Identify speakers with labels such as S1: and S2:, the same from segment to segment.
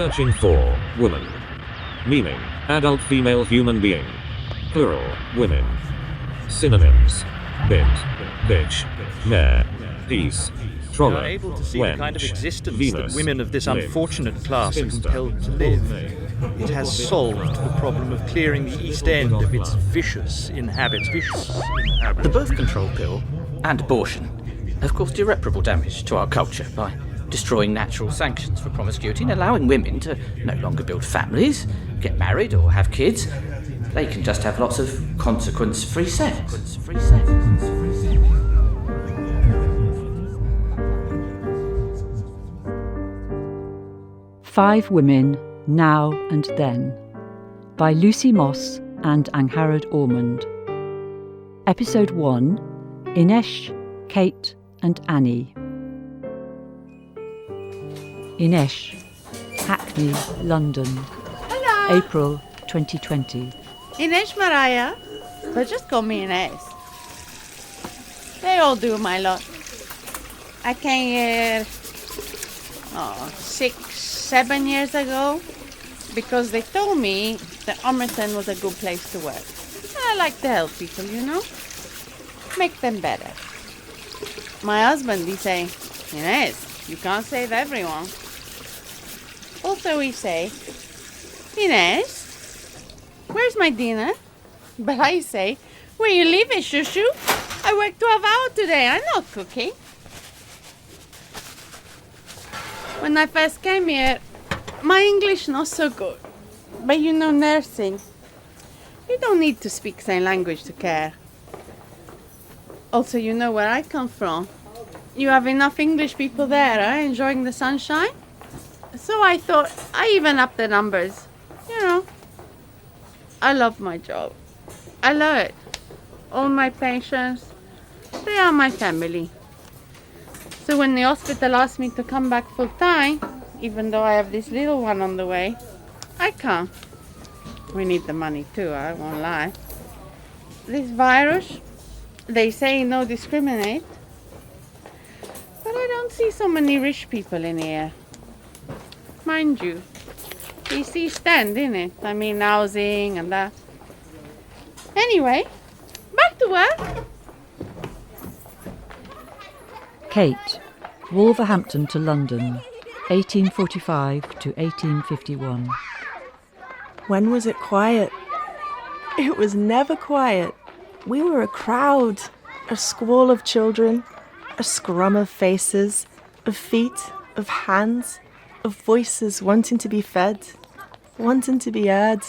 S1: Searching for woman. Meaning, adult female human being. Plural, women. Synonyms: bint, bitch, mare, piece,
S2: We
S1: troller,
S2: are able to see
S1: wench,
S2: the kind of existence
S1: Venus,
S2: that women of this
S1: nymph,
S2: unfortunate class are
S1: spinster,
S2: compelled to live.
S1: Volnay,
S2: It has solved the problem of clearing the East End of its vicious inhabitants.
S3: The birth control pill and abortion have caused irreparable damage to our culture by destroying natural sanctions for promiscuity and allowing women to no longer build families, get married or have kids. They can just have lots of consequence-free sex.
S4: 5 Women, Now and Then, by Lucy Moss and Angharad Ormond. Episode 1, Inesh, Kate and Annie. Inesh, Hackney, London.
S5: Hello.
S4: April 2020.
S5: Inesh Mariah, but just call me Inesh. They all do, my lot. I came here 6-7 years ago because they told me that Almerton was a good place to work. I like to help people, make them better. My husband, he say, Inesh, you can't save everyone. Also, he say, Inesh, where's my dinner? But I say, where you leave it, Shushu? I worked 12 hours today. I'm not cooking. When I first came here, my English not so good. But nursing. You don't need to speak same language to care. Also, where I come from. You have enough English people there, enjoying the sunshine? So I thought I even up the numbers. I love my job. I love it. All my patients, they are my family. So when the hospital asked me to come back full time, even though I have this little one on the way, I can't. We need the money too, I won't lie. This virus, they say no discriminate. But I don't see so many rich people in here. Mind you, it's East End, innit? I mean, housing and that. Anyway, back to work.
S4: Kate, Wolverhampton to London, 1845 to 1851.
S6: When was it quiet? It was never quiet. We were a crowd, a squall of children, a scrum of faces, of feet, of hands, of voices wanting to be fed, wanting to be heard.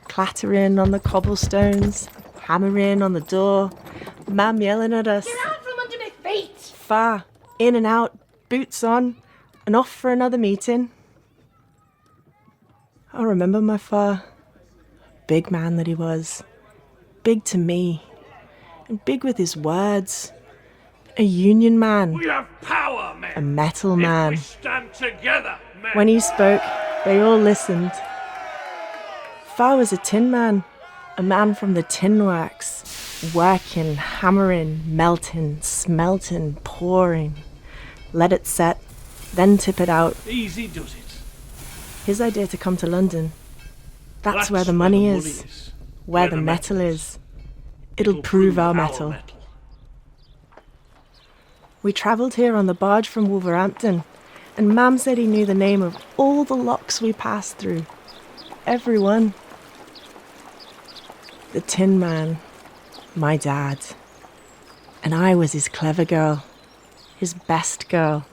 S6: Clattering on the cobblestones, hammering on the door, Mam yelling at us.
S7: Get out from under my feet!
S6: Far, in and out, boots on, and off for another meeting. I remember my fa, big man that he was, big to me, and big with his words. A union man.
S8: We have power, men.
S6: A metal man.
S8: If we stand together, men.
S6: When he spoke, they all listened. Fa was a tin man, a man from the tin works, working, hammering, melting, smelting, pouring. Let it set, then tip it out.
S8: Easy does it.
S6: His idea to come to London. That's where the money is. Where the metal is. It'll prove our metal. We travelled here on the barge from Wolverhampton, and Mam said he knew the name of all the locks we passed through. Every one. The Tin Man, my dad. And I was his clever girl, his best girl,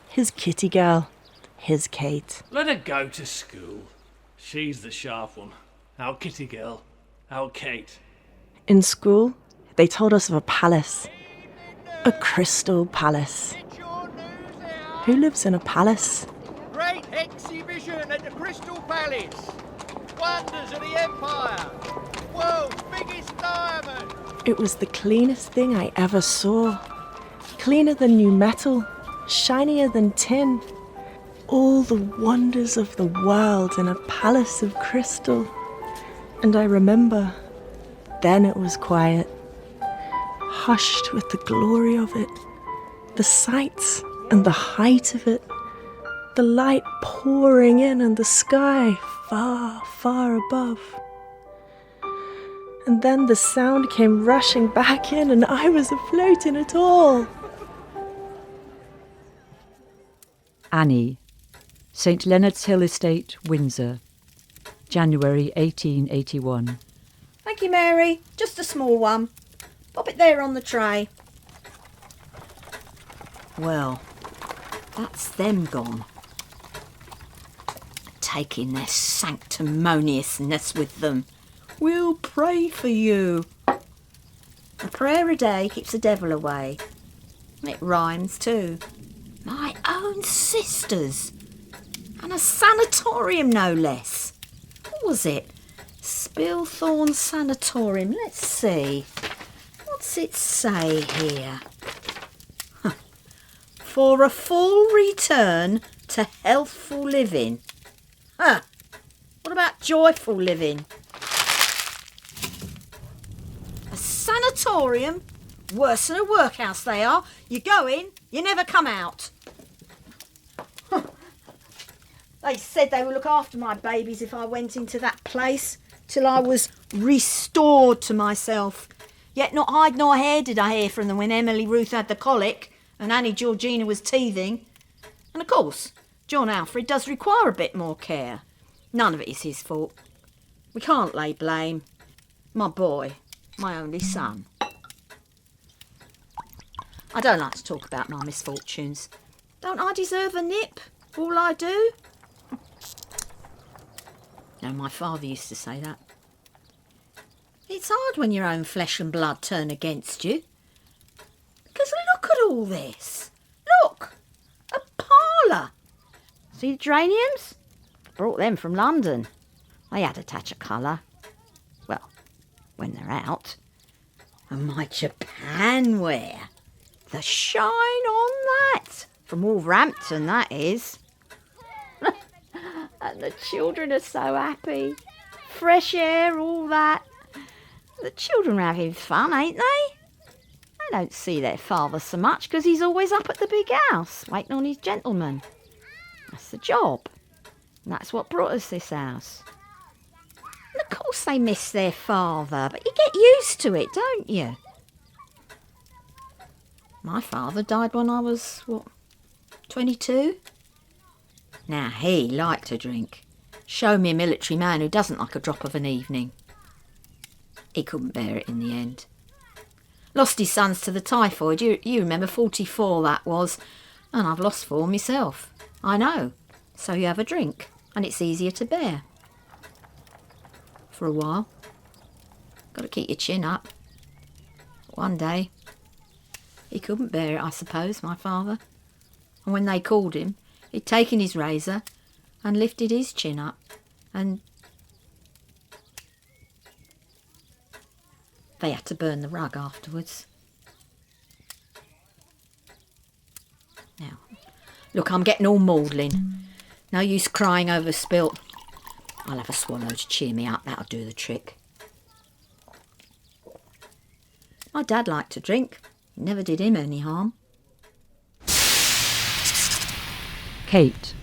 S6: his kitty girl, his Kate.
S8: Let her go to school. She's the sharp one. Our kitty girl. Our Kate.
S6: In school, they told us of a palace. A crystal palace. Who lives in a palace?
S9: Great exhibition at the Crystal Palace. Wonders of the Empire. World's biggest diamond.
S6: It was the cleanest thing I ever saw. Cleaner than new metal, shinier than tin. All the wonders of the world in a palace of crystal. And I remember, then it was quiet, hushed with the glory of it, the sights and the height of it, the light pouring in and the sky far, far above. And then the sound came rushing back in and I was afloat in it all.
S4: Annie, St. Leonard's Hill Estate, Windsor, January 1881.
S7: Thank you, Mary. Just a small one. Pop it there on the tray. Well, that's them gone. Taking their sanctimoniousness with them. We'll pray for you. A prayer a day keeps the devil away. It rhymes too. My own sisters. And a sanatorium, no less. What was it? Spilthorne Sanatorium. Let's see. What's it say here? For a full return to healthful living. What about joyful living? A sanatorium? Worse than a workhouse they are. You go in, you never come out. They said they would look after my babies if I went into that place till I was restored to myself. Yet not hide nor hair did I hear from them when Emily Ruth had the colic and Annie Georgina was teething. And of course, John Alfred does require a bit more care. None of it is his fault. We can't lay blame. My boy, my only son. I don't like to talk about my misfortunes. Don't I deserve a nip for all I do? No, my father used to say that. It's hard when your own flesh and blood turn against you. Because look at all this. Look! A parlour. See the geraniums? Brought them from London. They had a touch of colour. Well, when they're out. And my Japan ware. The shine on that. From Wolverhampton, that is. And the children are so happy. Fresh air, all that. The children are having fun, ain't they? They don't see their father so much because he's always up at the big house, waiting on his gentleman. That's the job. And that's what brought us this house. And of course they miss their father, but you get used to it, don't you? My father died when I was, 22? Now, he liked to drink. Show me a military man who doesn't like a drop of an evening. He couldn't bear it in the end. Lost his sons to the typhoid. You remember 44 that was. And I've lost 4 myself. I know. So you have a drink. And it's easier to bear. For a while. Got to keep your chin up. One day, he couldn't bear it, I suppose, my father. And when they called him, he'd taken his razor and lifted his chin up and they had to burn the rug afterwards. Now, look, I'm getting all maudlin. No use crying over spilt. I'll have a swallow to cheer me up, that'll do the trick. My dad liked to drink. It never did him any harm.
S4: Kate,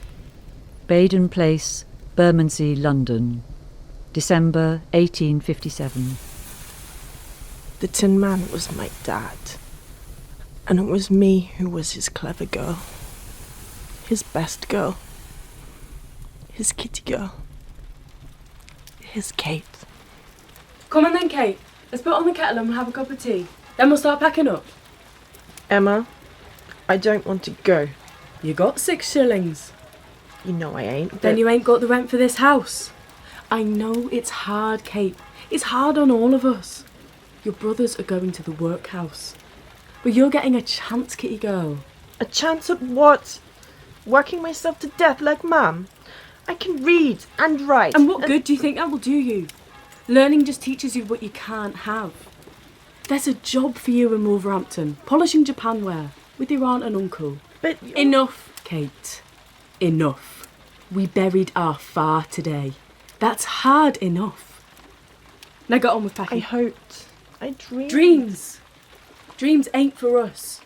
S4: Baden Place, Bermondsey, London, December 1857.
S6: The Tin Man was my dad, and it was me who was his clever girl, his best girl, his kitty girl, his Kate.
S10: Come on then, Kate. Let's put on the kettle and we'll have a cup of tea. Then we'll start packing up.
S6: Emma, I don't want to go.
S10: You got 6 shillings.
S6: You know I ain't.
S10: Then you ain't got the rent for this house. I know it's hard, Kate. It's hard on all of us. Your brothers are going to the workhouse. But you're getting a chance, kitty girl.
S6: A chance at what? Working myself to death like Mum? I can read and write.
S10: And what good do you think that will do you? Learning just teaches you what you can't have. There's a job for you in Wolverhampton, polishing Japanware, with your aunt and uncle.
S6: But
S10: enough, Kate. Enough. We buried our far today. That's hard enough. Now get on with packing.
S6: I hoped. I dreamed.
S10: Dreams. Dreams ain't for us.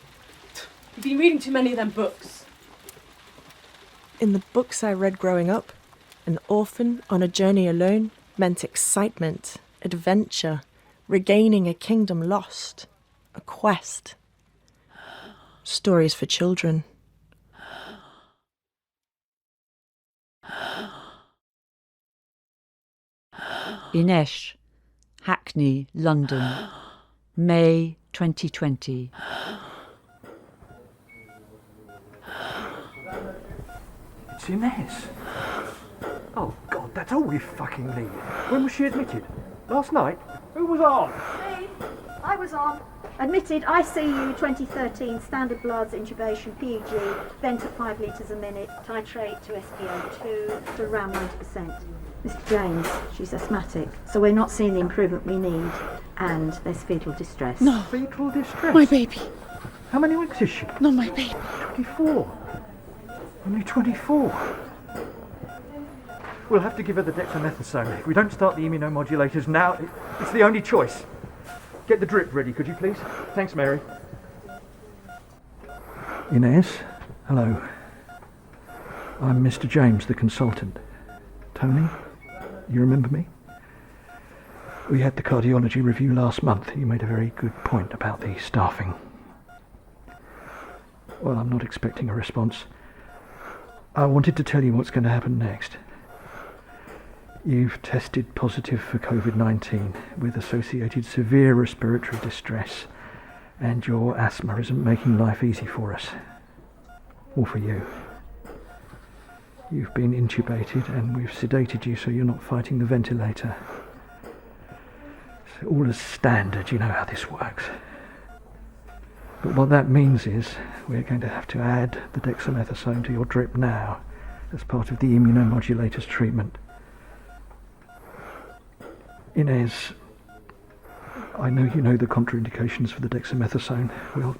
S10: You've been reading too many of them books.
S6: In the books I read growing up, an orphan on a journey alone meant excitement, adventure, regaining a kingdom lost, a quest. Stories for children.
S4: Inesh, Hackney, London, May 2020.
S11: It's Inez. Oh, God, that's all we fucking need. When was she admitted? Last night? Who was on?
S12: Me. I was on. Admitted ICU 2013, standard bloods, intubation, PEG, vent at 5 litres a minute, titrate to SpO2 to around 90%. Mr. James, she's asthmatic, so we're not seeing the improvement we need, and there's fetal distress.
S11: No. Fetal distress?
S12: My baby.
S11: How many weeks is she?
S12: No, my baby.
S11: 24. Only 24. We'll have to give her the dexamethasone. If we don't start the immunomodulators now, it's the only choice. Get the drip ready, could you please? Thanks, Mary. Inez, hello. I'm Mr. James, the consultant. Tony, you remember me? We had the cardiology review last month. You made a very good point about the staffing. Well, I'm not expecting a response. I wanted to tell you what's going to happen next. You've tested positive for COVID-19 with associated severe respiratory distress, and your asthma isn't making life easy for us. Or for you. You've been intubated and we've sedated you so you're not fighting the ventilator. So all as standard, you know how this works. But what that means is we're going to have to add the dexamethasone to your drip now as part of the immunomodulators treatment. Inez, I know you know the contraindications for the dexamethasone. Well,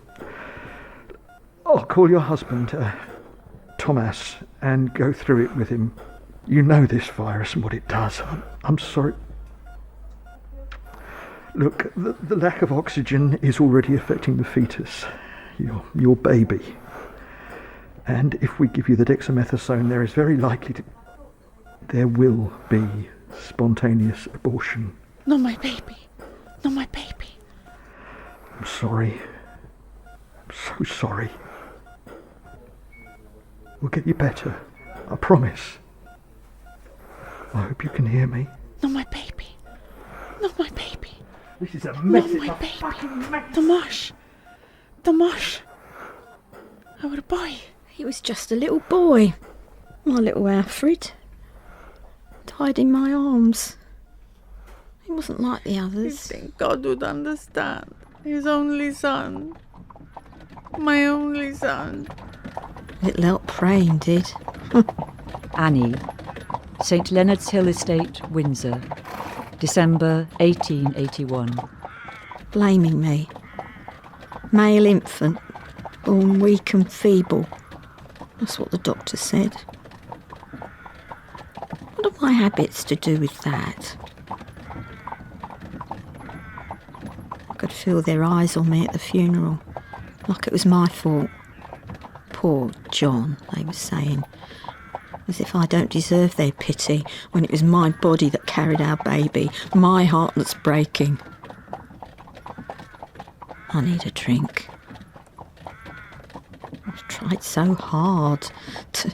S11: I'll call your husband, Thomas, and go through it with him. You know this virus and what it does. I'm sorry. Look, the lack of oxygen is already affecting the fetus, your baby. And if we give you the dexamethasone, there is very likely there will be spontaneous abortion.
S5: Not my baby. Not my baby.
S11: I'm sorry. I'm so sorry. We'll get you better. I promise. I hope you can hear me.
S5: Not my baby. Not my baby.
S11: This is a mess.
S5: Not my baby. Tomasz. Tomasz. Our boy.
S7: He was just a little boy. My little Alfred. Died in my arms. He wasn't like the others.
S5: You think God would understand? His only son. My only son.
S7: Little help praying did.
S4: Annie, St Leonard's Hill Estate, Windsor, December 1881.
S7: Blaming me. Male infant, born weak and feeble. That's what the doctor said. What are my habits to do with that? I could feel their eyes on me at the funeral, like it was my fault. Poor John, they were saying, as if I don't deserve their pity when it was my body that carried our baby, my heart that's breaking. I need a drink. I've tried so hard to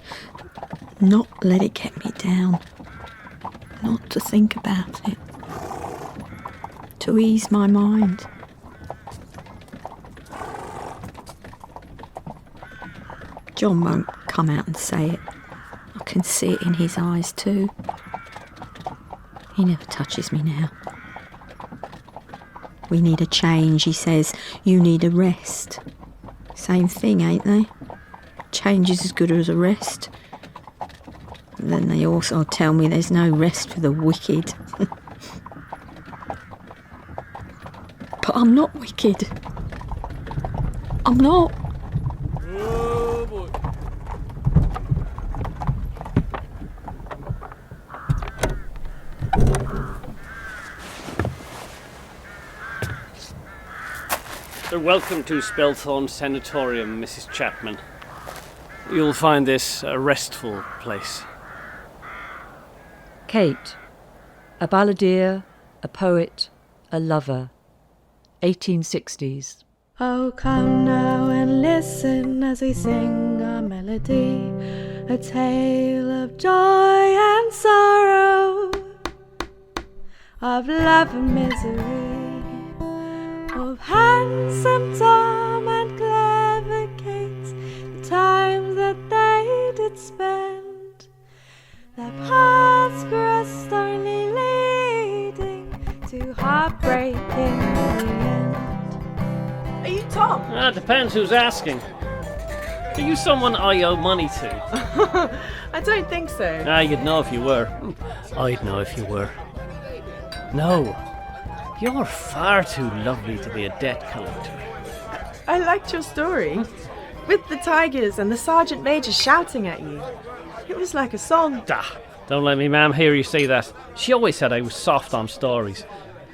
S7: not let it get me down, not to think about it, to ease my mind. John won't come out and say it. I can see it in his eyes too. He never touches me now. We need a change, he says. You need a rest. Same thing, ain't they? Change is as good as a rest. But then they also tell me there's no rest for the wicked. But I'm not wicked. I'm not.
S8: Oh boy. So welcome to Spelthorne Sanatorium, Mrs. Chapman. You'll find this a restful place.
S4: Kate, a balladeer, a poet, a lover. 1860s.
S13: Oh, come now and listen as we sing our melody, a tale of joy and sorrow, of love and misery, of handsome Tom and clever Kate, the times that they did spend, their paths crossed only leading to heartbreak in the end. Are you Tom?
S8: Depends who's asking. Are you someone I owe money to?
S13: I don't think so.
S8: You'd know if you were. I'd know if you were. No, you're far too lovely to be a debt collector.
S13: I liked your story. With the tigers and the sergeant major shouting at you. It was like a song.
S8: Don't let me ma'am hear you say that. She always said I was soft on stories.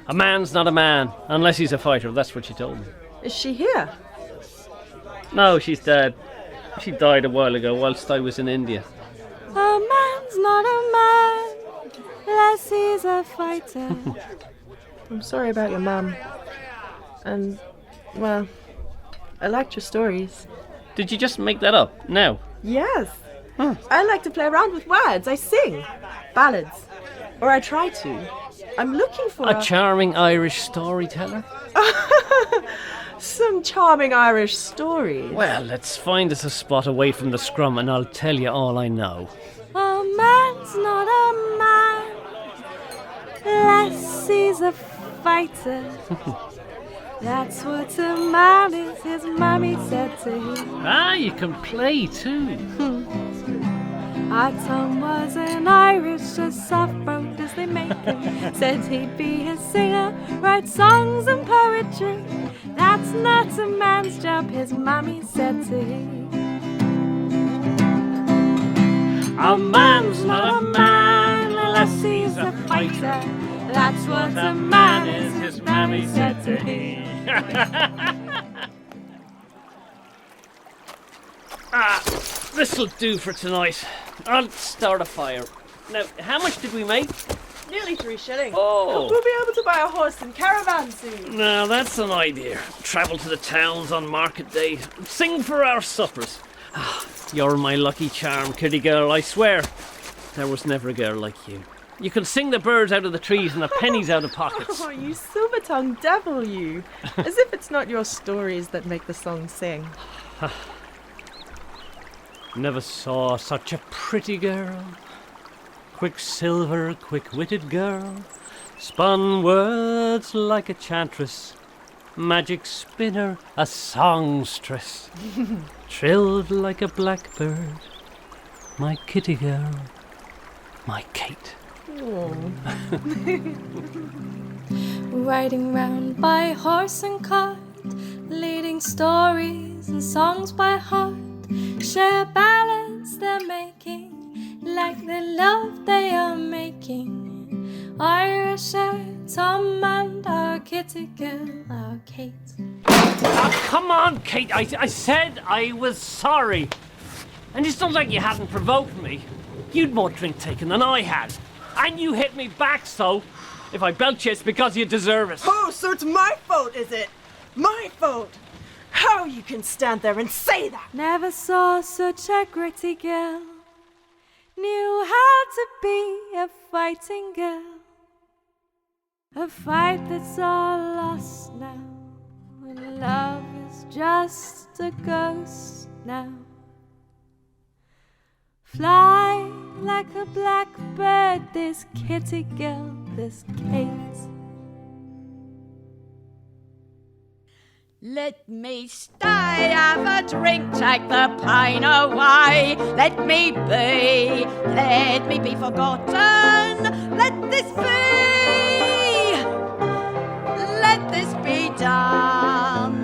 S8: A man's not a man, unless he's a fighter, that's what she told me.
S13: Is she here?
S8: No, she's dead. She died a while ago whilst I was in India.
S13: A man's not a man unless he's a fighter. I'm sorry about your mum. And, well, I liked your stories.
S8: Did you just make that up, now?
S13: Yes. I like to play around with words. I sing ballads. Or I try to. I'm looking for
S8: a charming Irish storyteller?
S13: Some charming Irish stories.
S8: Well, let's find us a spot away from the scrum and I'll tell you all I know.
S13: A man's not a man unless he's a fighter. That's what a man is, his mommy said to him.
S8: You can play too.
S13: Our Tom was an Irish, as soft-throat as they make him. Said he'd be a singer, write songs and poetry. That's not a man's job, his mommy said to him. A man's not a man unless he's a fighter. That's what a man is, his mommy said to him.
S8: This'll do for tonight. I'll start a fire. Now, how much did we make?
S13: Nearly 3 shillings.
S8: Oh.
S13: We'll be able to buy a horse and caravan soon.
S8: Now, that's an idea. Travel to the towns on market day. Sing for our suppers. You're my lucky charm, kitty girl, I swear. There was never a girl like you. You can sing the birds out of the trees and the pennies out of pockets.
S13: Oh, you silver-tongued devil, you. As if it's not your stories that make the song sing.
S8: Never saw such a pretty girl. Quicksilver, quick-witted girl. Spun words like a chantress. Magic spinner, a songstress. Trilled like a blackbird. My kitty girl, my Kate.
S13: Riding round by horse and cart, leading stories and songs by heart. Share ballads they're making, like the love they are making. Irish Tom and our kitty girl, our Kate.
S8: Come on, Kate, I said I was sorry. And it's not like you hadn't provoked me. You'd more drink taken than I had. And you hit me back, so if I belch you, it's because you deserve it.
S6: Oh, so it's my fault, is it? My fault? How you can stand there and say that?
S13: Never saw such a gritty girl. Knew how to be a fighting girl. A fight that's all lost now. When love is just a ghost now. Fly like a blackbird, this kitty girl, this Kate.
S14: Let me stay, have a drink, take the pain away. Let me be forgotten. Let this be done.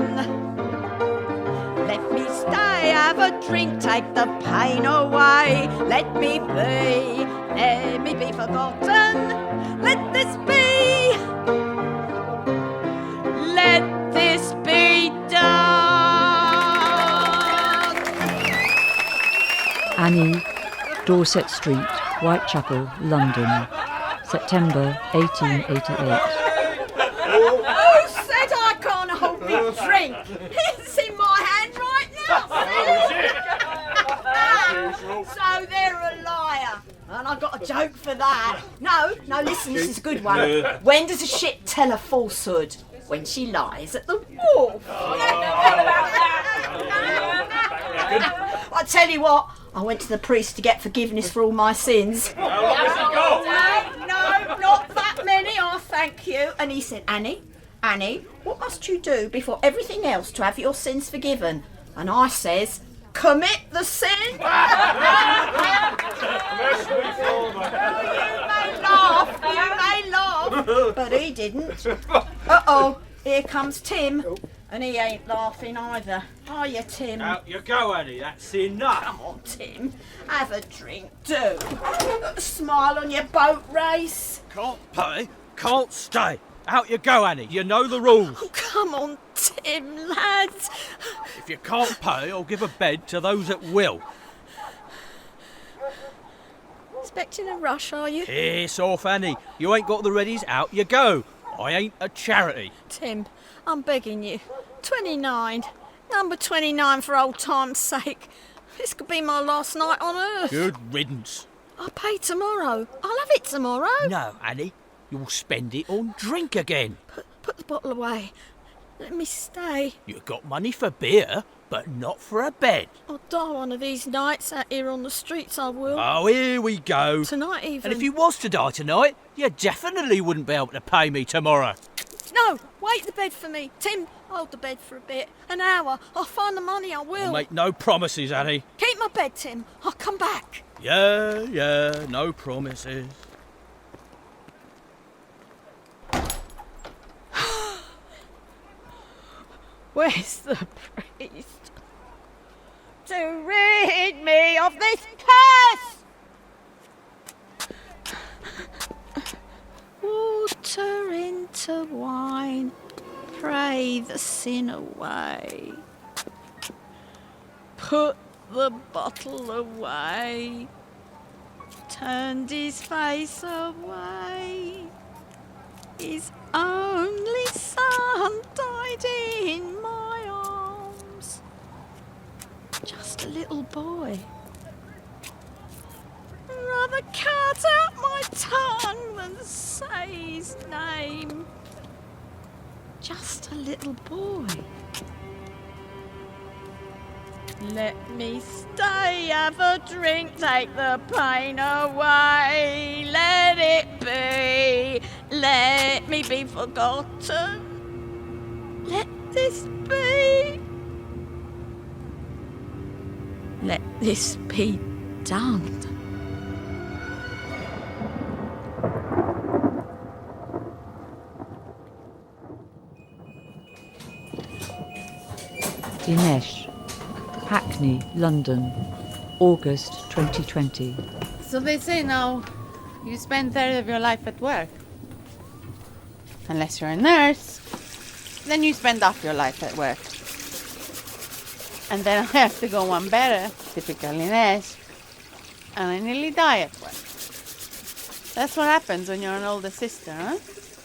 S14: Let me stay, have a drink, take the pain away. Let me be forgotten. Let this be. Let this be done.
S4: Annie, Dorset Street, Whitechapel, London, September 1888.
S14: Who said I can't hold me drink? It's in my hand right now. So they're a liar. And I've got a joke for that. No, listen, this is a good one. When does a ship tell a falsehood? When she lies at the wharf. I tell you what, I went to the priest to get forgiveness for all my sins. No, not that many, I thank you. And he said, Annie, what must you do before everything else to have your sins forgiven? And I says, commit the sin. You may laugh, but he didn't. Uh-oh, here comes Tim, and he ain't laughing either. Are you, Tim?
S9: Out you go, Annie, that's enough.
S14: Come on, Tim, have a drink, do. Smile on your boat race.
S9: Can't pay, can't stay. Out you go, Annie, you know the rules.
S14: Oh, come on, Tim, lads.
S9: If you can't pay, I'll give a bed to those that will.
S14: Expecting a rush, are you?
S9: Piss off, Annie. You ain't got the readies, out you go. I ain't a charity.
S14: Tim, I'm begging you. 29. Number 29 for old time's sake. This could be my last night on earth.
S9: Good riddance.
S14: I'll pay tomorrow. I'll have it tomorrow.
S9: No, Annie. You'll spend it on drink again.
S14: Put the bottle away. Let me stay.
S9: You got money for beer, but not for a bed.
S14: I'll die one of these nights out here on the streets, I will.
S9: Oh, here we go.
S14: Tonight even.
S9: And if you was to die tonight, you definitely wouldn't be able to pay me tomorrow.
S14: No, wait the bed for me. Tim, hold the bed for a bit. An hour. I'll find the money, I will.
S9: I'll make no promises, Annie.
S14: Keep my bed, Tim. I'll come back.
S9: Yeah, no promises.
S14: Where's the priest? To rid me of this curse! Water into wine, pray the sin away. Put the bottle away, turned his face away. His only son died in my arms. Just a little boy. Rather cut out my tongue than say his name. Just a little boy. Let me stay, have a drink, take the pain away. Let it be, let me be forgotten. Let this be. Let this be done.
S4: Dinesh, Hackney, London, August 2020.
S5: So they say now you spend a third of your life at work. Unless you're a nurse, then you spend half your life at work. And then I have to go one better, typical Inés, and I nearly die at work. That's what happens when you're an older sister, huh?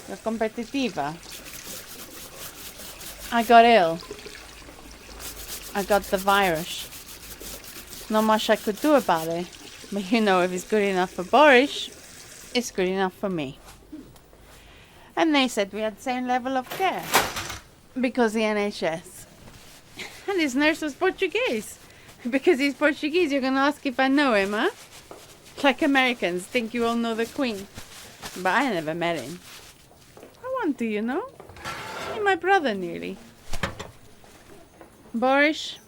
S5: You're competitiva. I got ill. I got the virus. Not much I could do about it. But you know, if it's good enough for Boris, it's good enough for me. And they said we had the same level of care. Because the NHS. And his nurse was Portuguese. Because he's Portuguese, you're going to ask if I know him, huh? Like Americans think you all know the Queen. But I never met him. I want to, you know? He's my brother nearly. Boris,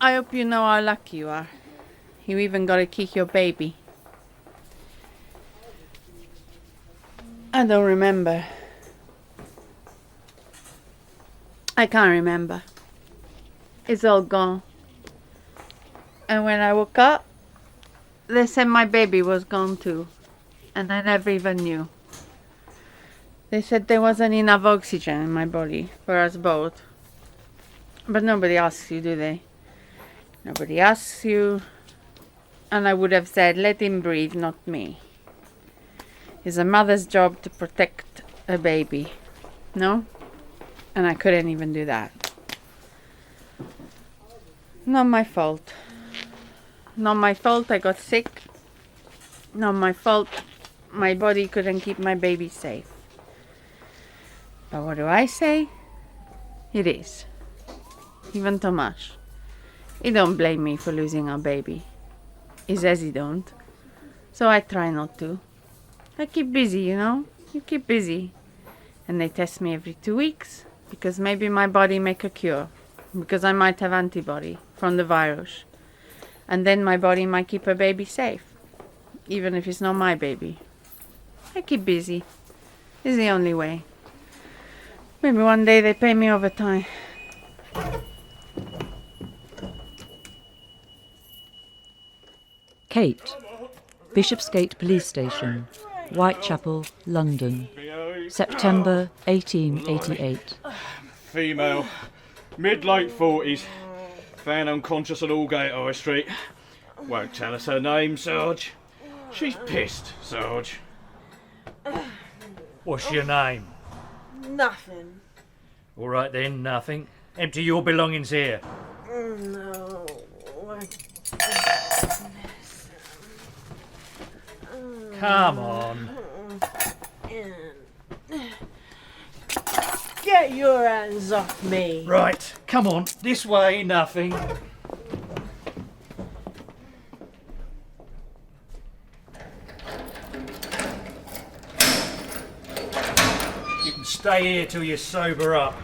S5: I hope you know how lucky you are. You even got to kick your baby. I don't remember. I can't remember. It's all gone. And when I woke up, they said my baby was gone too. And I never even knew. They said there wasn't enough oxygen in my body for us both. But nobody asks you, do they? Nobody asks you. and I would have said, let him breathe, not me. It's a mother's job to protect a baby, no? And I couldn't even do that. Not my fault. Not my fault I got sick. Not my fault my body couldn't keep my baby safe. But what do I say? It is. Even Tomasz. He don't blame me for losing our baby. He says he don't. So I try not to. I keep busy, you know? You keep busy. And they test me every 2 weeks, because maybe my body make a cure. Because I might have antibody from the virus. And then my body might keep a baby safe. Even if it's not my baby. I keep busy. It's the only way. Maybe one day they pay me overtime.
S4: Kate, Bishopsgate Police Station, Whitechapel, London, September 1888.
S15: Female, mid-late 40s, found unconscious on Aldgate High Street. Won't tell us her name, Sarge. She's pissed, Sarge.
S16: What's your name?
S17: Nothing.
S16: All right then, nothing. Empty your belongings here.
S17: No.
S16: Come on.
S17: Get your hands off me.
S16: Right, come on. This way, nothing. You can stay here till you sober up.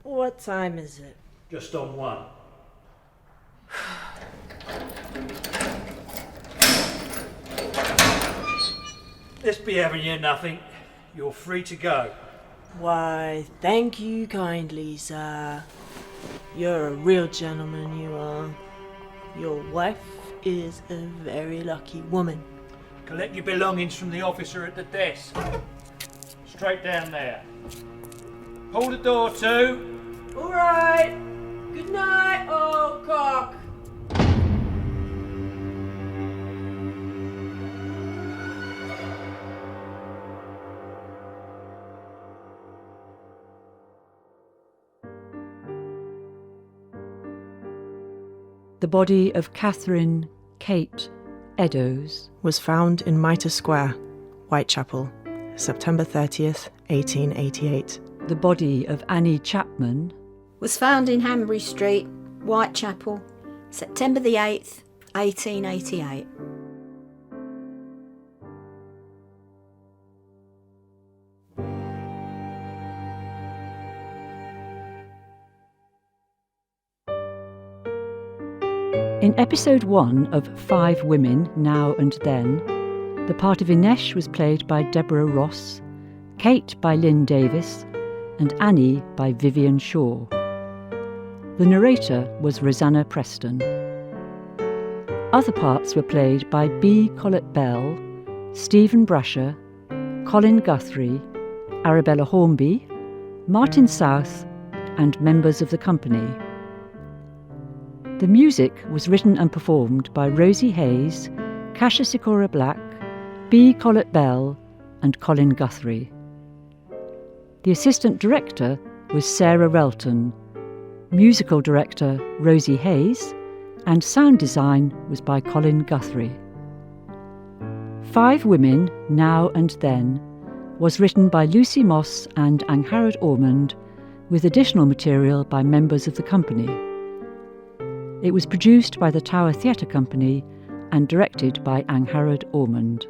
S17: What time is it?
S16: Just on 1. This be having you nothing. You're free to go.
S17: Why, thank you kindly, sir. You're a real gentleman, you are. Your wife is a very lucky woman.
S16: Collect your belongings from the officer at the desk. Straight down there. Hold the door to.
S17: All right. Good night, old cock.
S4: The body of Catherine Kate Eddowes
S6: was found in Mitre Square, Whitechapel, September 30th, 1888.
S4: The body of Annie Chapman
S7: was found in Hanbury Street, Whitechapel, September the 8th, 1888.
S4: In episode 1 of 5 Women, Now and Then, the part of Inesh was played by Deborah Ross, Kate by Lynn Davis, and Annie by Vivian Shaw. The narrator was Rosanna Preston. Other parts were played by B. Collett Bell, Stephen Brasher, Colin Guthrie, Arabella Hornby, Martin South, and members of the company. The music was written and performed by Rosie Hayes, Kasia Sikora Black, B. Collett Bell, and Colin Guthrie. The assistant director was Sarah Relton, musical director Rosie Hayes, and sound design was by Colin Guthrie. 5 Women, Now and Then was written by Lucy Moss and Angharad Ormond, with additional material by members of the company. It was produced by the Tower Theatre Company and directed by Angharad Ormond.